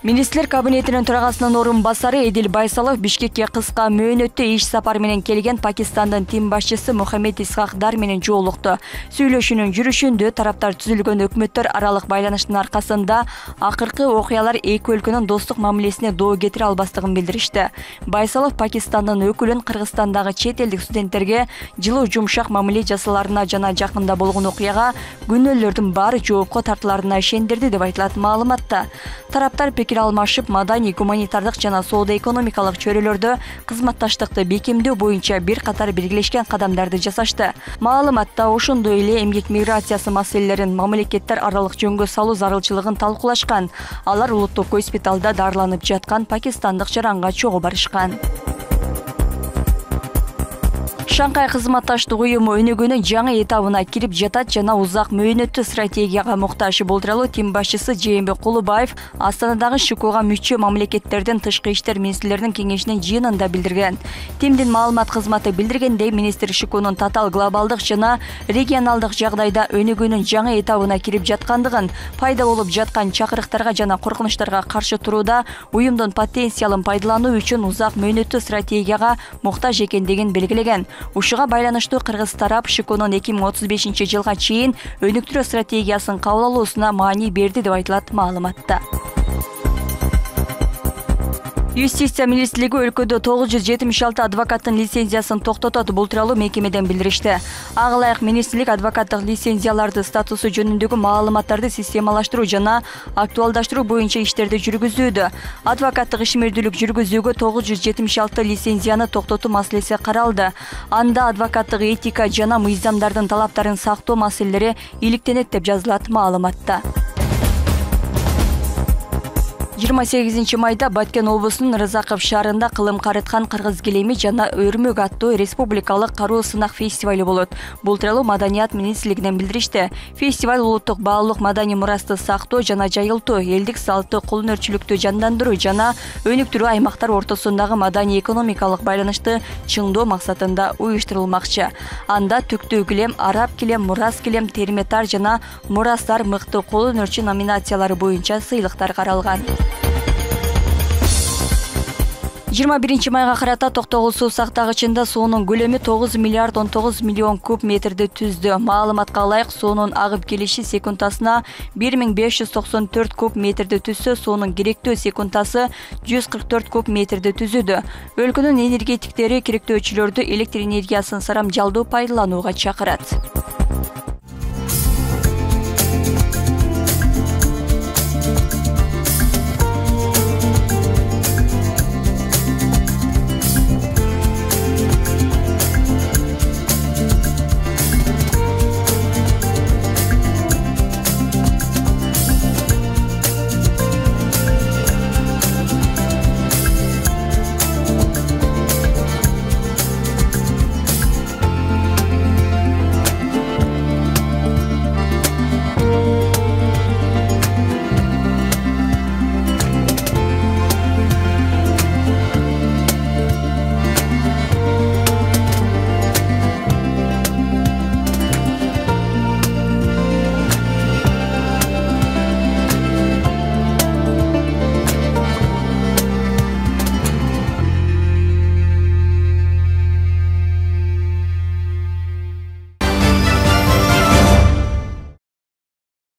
Министрлер кабинетинин төрагасынын орун басары Эдил Байсалов Бишкекке кыска мөөнөттө иш сапар менен келген Пакистандын тим башчысы Мухаммед Исхак Дар менен жолукту. Сүйлөшүүнүн жүрүшүндө тараптар түзүлгөн өкмөттөр аралык байланыштын аркасында акыркы окуялар эки өлкөнүн достук мамилесине доо кетире албастыгын билдиришти. Байсалов Пакистандын өкүлүн Кыргызстандагы чет элдик студенттерге жылуу жумшак мамиле жасаларына жана жакында болгон окуяга күнөөлөрдүн баары жоопко тартыларына ишендирди деп айтылат маалыматта. Тараптар пикир алмашып, маданий, гуманитардык жана соода-экономикалык чөйрөлөрдө кызматташтыкты бекемдөө боюнча бир катар белгилешкен кадамдарды жасашты. Маалыматта ошондой эле эмгек миграциясы маселелерин мамлекеттер аралык жөнгө салуу зарылчылыгын талкуулашкан. Алар улуттук госпиталда дарыланып жаткан пакистандык жаранга чогуу барышкан. Шанхай кызматташтык уюму өнүгүүнүн жаңы этабына кирип жатат жана узак мөөнөттүү стратегияга муктаж. Бул тууралуу тим башчысы Жээнбек Кулубаев Астанадагы ШКга мүчө мамлекеттердин тышкы иштер министрлеринин кеңешинин жыйынында билдирген. Тимдин маалымат кызматы билдиргендей, министр ШКнун татаал глобалдык жана регионалдык жагдайда өнүгүүнүн жаңы этабына кирип жаткандыгын, пайда болуп жаткан чакырыктарга жана коркунучтарга каршы турууда уюмдун потенциалын пайдалануу үчүн узак мөөнөттүү стратегияга муктаж экендигин белгилеген. Ушуга байланыштуу кыргыз тарап ШКнун 2035-жылга чейин өнүктүрүү стратегиясын кабыл алуусуна маани берди деп айтылат маалыматта. Юстиция министрлиги өлкөдө 976 адвокаттын лицензиясын токтотот. Бул тууралуу мекемеден билдиришти. Ага ылайык министрлик адвокаттык лицензияларды статусу жөнүндөгү маалыматтарды системалаштыруу жана актуалдаштыруу боюнча иштерди жүргүзүүдө. Адвокаттык ишмердүүлүк жүргүзүүгө 976 лицензияны токтотуу маселеси каралды. Анда адвокаттык этика жана мыйзамдардын талаптарын сактоо маселелери иликтенет деп жазылат маалыматта. 28 майда Баткен облусунун Рызаков шаарында кылым карыткан кыргыз килеми жана өрмөк аттуу республикалык каруу сынак фестивалю болот. Бул тууралуу Маданият министрлигинен билдиришти. Фестиваль улуттук баалуулук маданий мурасты сактоо жана жайылтуу, элдик салттуу колөнөрчүлүктү жандандыруу жана өнүктүрүү аймактар ортосундагы маданий экономикалык байланышты чыңдоо максатында уюштурулмакчы. Анда түктүү килем, араб килем, мурас килем, терметар жана мурастар мыкты колөнөрчү номинациялары боюнча сыйлыктар каралган. 21 майга карата Токтогул суу сактагычында суунун көлөмү 9 миллиард 19 миллион куб метрди түздү. Маалыматка ылайык, суунун агып келиши секундасына 1594 куб метрди түзсө, суунун керектөө секундасы 144 куб метрди түзүүдө. Өлкөнүн энергетиктери керектөөчүлөрдү электр энергиясын сарамжалдуу пайдаланууга чакырат.